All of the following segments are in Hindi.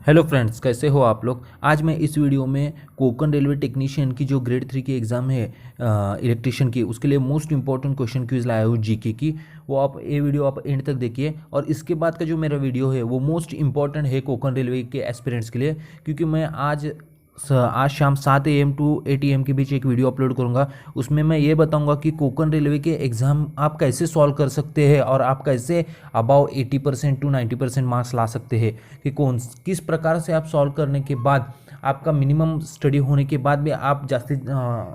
हेलो फ्रेंड्स, कैसे हो आप लोग। आज मैं इस वीडियो में कोंकण रेलवे टेक्नीशियन की जो ग्रेड 3 की एग्ज़ाम है इलेक्ट्रिशियन की, उसके लिए मोस्ट इंपॉर्टेंट क्वेश्चन क्विज लाया हूँ जीके की। वो आप ये वीडियो आप एंड तक देखिए। और इसके बाद का जो मेरा वीडियो है वो मोस्ट इंपॉर्टेंट है कोंकण रेलवे के एस्पिरेंट्स के लिए, क्योंकि मैं आज शाम 7 AM टू 8 AM के बीच एक वीडियो अपलोड करूंगा। उसमें मैं ये बताऊंगा कि कोंकण रेलवे के एग्ज़ाम आप कैसे सॉल्व कर सकते हैं और आप कैसे अबाव 80% टू 90% मार्क्स ला सकते हैं, कि किस प्रकार से आप सॉल्व करने के बाद आपका मिनिमम स्टडी होने के बाद भी आप जास्ती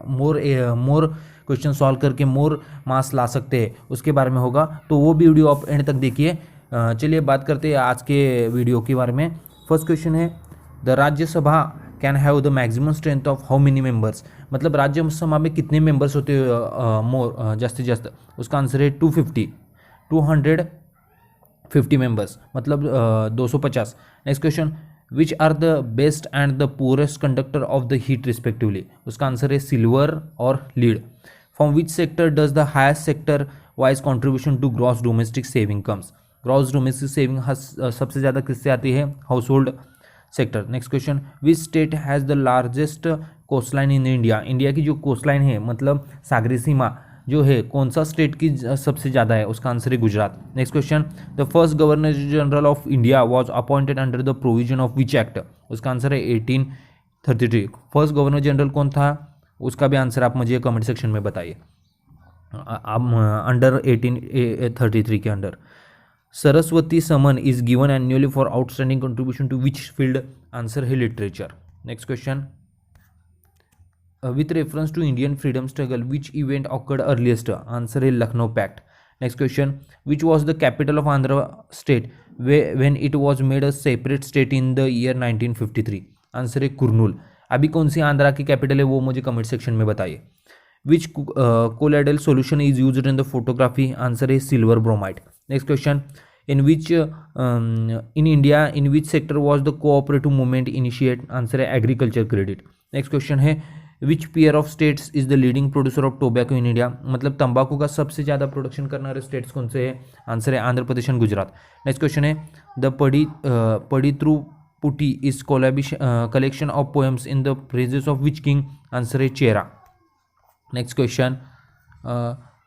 मोर क्वेश्चन सॉल्व करके मोर मार्क्स ला सकते हैं, उसके बारे में होगा। तो वो भी वीडियो आप एंड तक देखिए। चलिए बात करते हैं आज के वीडियो के बारे में। फर्स्ट क्वेश्चन है, the Rajya Sabha can have the maximum strength of how many members. मतलब राज्यसभा में कितने मेंबर्स होते हैं मोर जास्ती जास्त। उसका आंसर है 250 मेंबर्स, मतलब 250। Next question, which are the best and the poorest conductor of the heat respectively. उसका आंसर है सिल्वर और lead. From which sector does the highest sector wise contribution to gross domestic saving comes. Gross domestic saving सबसे ज़्यादा किससे आती है? Household sector. Next question, which state has the largest coastline in India. India की जो कोस्टलाइन है, मतलब सागरी सीमा जो है, कौन सा स्टेट की सबसे ज़्यादा है? उसका आंसर है Gujarat. Next question, the first governor general of India was appointed under the provision of which act. उसका आंसर है 1833। फर्स्ट गवर्नर जनरल कौन था? उसका भी आंसर आप मुझे कमेंट सेक्शन में बताइए। आप अंडर 1833 के under. Saraswati Samman is given annually for outstanding contribution to which field. Answer है literature. Next question, with reference to Indian freedom struggle, which event occurred earliest? Answer is Lucknow Pact. Next question, which was the capital of Andhra state when it was made a separate state in the year 1953? Answer है कुर्नूल। अभी कौन सी आंध्रा की कैपिटल है वो मुझे कमेंट सेक्शन में बताइए। Which colloidal solution is used in the photography. Answer है silver bromide. Next question, in which in India in which sector was the cooperative movement initiate? Answer है एग्रीकल्चर क्रेडिट। नेक्स्ट क्वेश्चन है, which pair of states is the leading producer of tobacco in India. मतलब तंबाकू का सबसे ज़्यादा प्रोडक्शन करने वाले स्टेट्स कौन से हैं? आंसर है Andhra Pradesh and Gujarat. Next question है, the Pathitrupathu is collection of poems in the praises of which king. Answer है Chera. Next question,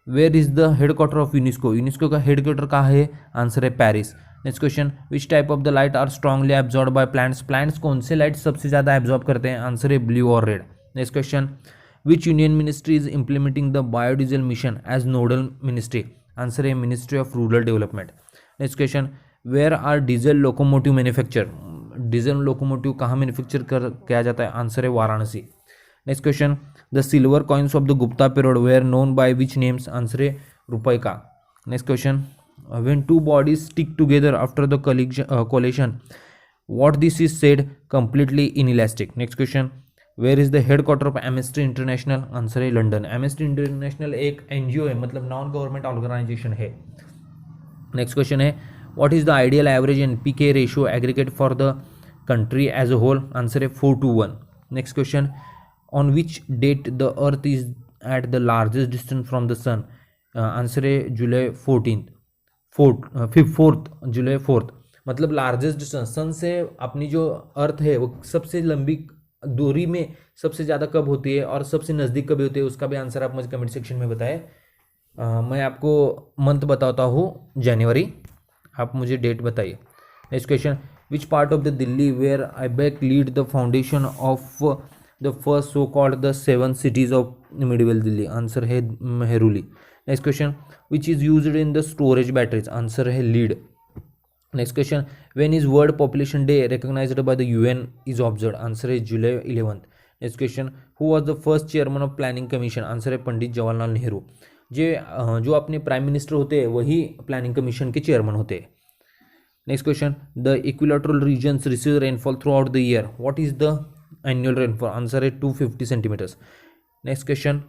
where is the headquarter of UNESCO. UNESCO का हेडक्वार्टर कहाँ है? आंसर है Paris. Next question, which type of the light are strongly absorb by plants. Plants कौन से लाइट सबसे ज़्यादा एब्जॉर्ब करते हैं? आंसर है ब्लू और red. Next question, which union ministry is implementing the biodiesel mission as nodal ministry. Answer है ministry of rural development. Next question, where are diesel locomotive manufacture. Diesel locomotive कहाँ मैन्युफैक्चर किया जाता है? आंसर है Varanasi. Next question, the silver coins of the Gupta period were known by which names. Answer है रुपये का। Next question, when two bodies stick together after the collision what this is said? Completely inelastic. Next question, where is the headquarter of Amnesty International. Answer है लंदन। एमनेस्टी इंटरनेशनल एक एनजीओ है, मतलब नॉन गवर्नमेंट ऑर्गेनाइजेशन है। नेक्स्ट क्वेश्चन है, what is the ideal average NPK ratio aggregate for the country as a whole. Answer है 4:1। Next question, on which date the earth is at the largest distance from the sun. Answer है जुलाई 14th 4th जुलाई 4th। मतलब लार्जेस्ट डिस्टेंस सन से अपनी जो अर्थ है वो सबसे लंबी दूरी में सबसे ज़्यादा कब होती है और सबसे नज़दीक कब होती है, उसका भी आंसर आप मुझे कमेंट सेक्शन में बताएं। मैं आपको मंथ बताता हूँ, जनवरी। आप मुझे डेट बताइए। Next question, which part of the Delhi were Aibak led the foundation of the first so called the 7 cities of medieval Delhi. Answer है Mehrauli. Next question, which is used in the storage batteries. Answer है lead. Next question, when is world population day recognised by the UN is observe. Answer है July 11th। Next question, who was the first chairman of planning commission. Answer है पंडित जवाहरलाल नेहरू। जो अपने प्राइम मिनिस्टर होते हैं वही प्लानिंग कमीशन के चेयरमैन होते हैं। Next question, the equilateral regions receive rainfall throughout the year what is the annual rainfall. Answer है 250 सेंटीमीटर्स। नेक्स्ट क्वेश्चन,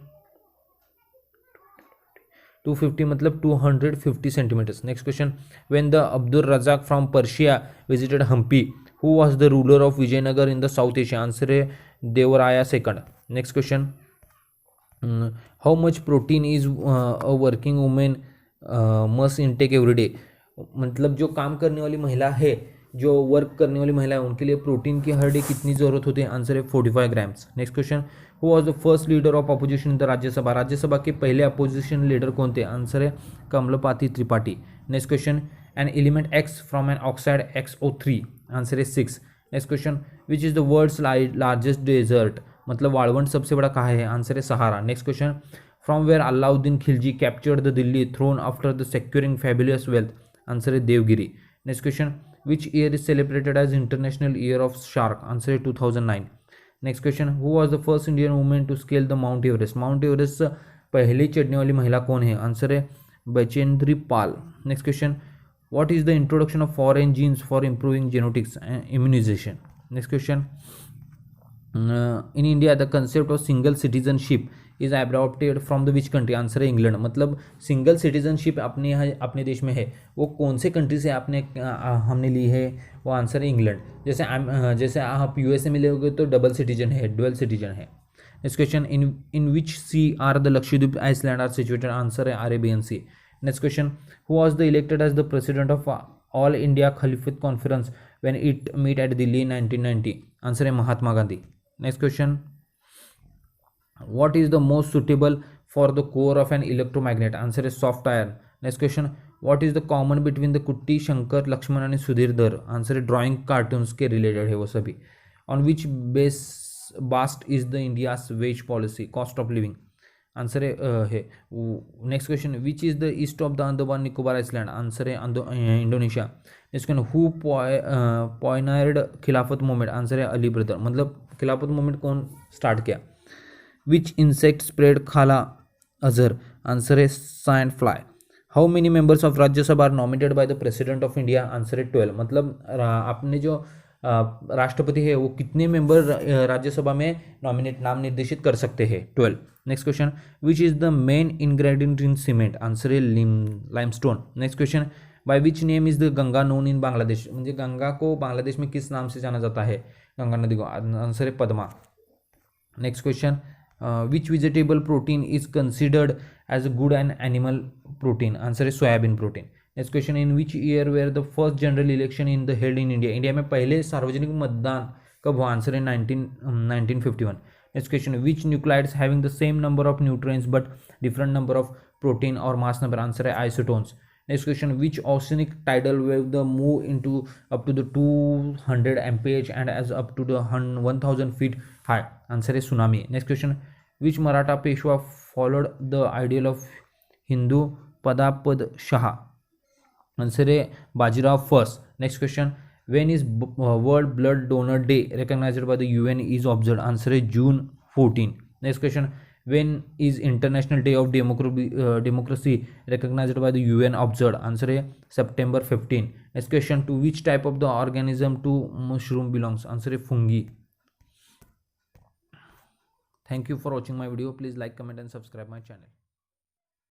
250 मतलब 250 centimetres. Next question, when the Abdul Razzak from Persia visited Hampi who was the ruler of Vijayanagar in the South Asia. Answer है Devaraya second. Next question, how much protein is a working women must intake every day. मतलब जो काम करने वाली महिला है जो वर्क करने वाली महिला है उनके लिए प्रोटीन की हर डे कितनी ज़रूरत होती है? आंसर है 45 grams. Next question, who was the first leader of opposition in the Rajya Sabha? Rajya Sabha के पहले अपोजिशन लीडर कौन थे? आंसर है Kamalapati Tripathi. Next question, an element X from an oxide XO3? Answer है 6। Next question, which is the world's largest desert? मतलब वाळवंट सबसे बड़ा कहाँ है? आंसर है Sahara. Next question, from where Alauddin Khilji captured the Delhi throne after the सेक्यूरिंग fabulous wealth? Answer है Devagiri. Next question, which year is celebrated as International Year of Shark? Answer है 2009। Next question, who was the first Indian woman to scale the Mount Everest? Mount Everest पहले चढ़ने वाली महिला कौन है? आंसर है Bachendri Pal. Next question, what is the introduction of foreign genes for improving genetics and immunization? Next question, in India the concept of single citizenship is adopted from the which country? Answer है इंग्लैंड। मतलब सिंगल सिटीजनशिप अपने यहाँ अपने देश में है वो कौन से कंट्री से हमने ली है? वो आंसर है इंग्लैंड। जैसे आप यूएसए में लोगे तो डबल सिटीजन है, डुअल सिटीजन है। Next question, in which sea are the Lakshadweep island are situated? Answer है Arabian sea. Next question, who was the elected as the president of all India Khilafat conference when it meet at Delhi in 1990? Answer है Mahatma Gandhi. Next question, what is the most suitable for the core of an electromagnet? Answer is soft iron. Next question, what is the common between the कुट्टी, शंकर, लक्ष्मण and सुधीर धर? आंसर है ड्राइंग कार्टून्स के रिलेटेड है वो सभी। On which based is the India's wage policy? Cost of living. Answer है next question, which is the east of the Andaman Nicobar island? Answer है Indonesia. Next question, who pioneered Khilafat movement? Answer है अली ब्रदर। मतलब खिलाफत मूवमेंट कौन स्टार्ट किया? Which insect spread Khala Azhar? Answer is sand fly. How many members of Rajya Sabha are nominated by the President of India? Answer है 12। मतलब अपने जो राष्ट्रपति है वो कितने मेंबर राज्यसभा में नाम निर्देशित कर सकते हैं? 12। Next question, which is the main ingredient in cement? Answer है limestone. Next question, by which name is the Ganga known in Bangladesh? म्हणजे गंगा को बांग्लादेश में किस नाम से जाना जाता है गंगा नदी को? आंसर है Padma. Next question, which vegetable protein is considered as a good and animal protein? Answer is soybean protein. Next question, in which year were the first general election in the held in India? India में पहले सार्वजनिक मतदान कब हुआ? आंसर है 1951। Next question, which nuclides having the same number of neutrons but different number of protein or mass number? Answer है isotones। Next question, which oceanic tidal wave the move into up to the 200 mph and as up to the 1000 feet high? Answer is tsunami। Next question, which Maratha Peshwa followed the ideal of Hindu Padapad Shah? Answer है Bajirao first। Next question, when is World Blood Donor Day recognized by the UN is observed? Answer है June 14। Next question, when is International Day of Democracy recognized by the UN observed? Answer है September 15। Next question, to which type of the organism to mushroom belongs? Answer है fungi। Thank you for watching my video. Please like, comment and subscribe my channel.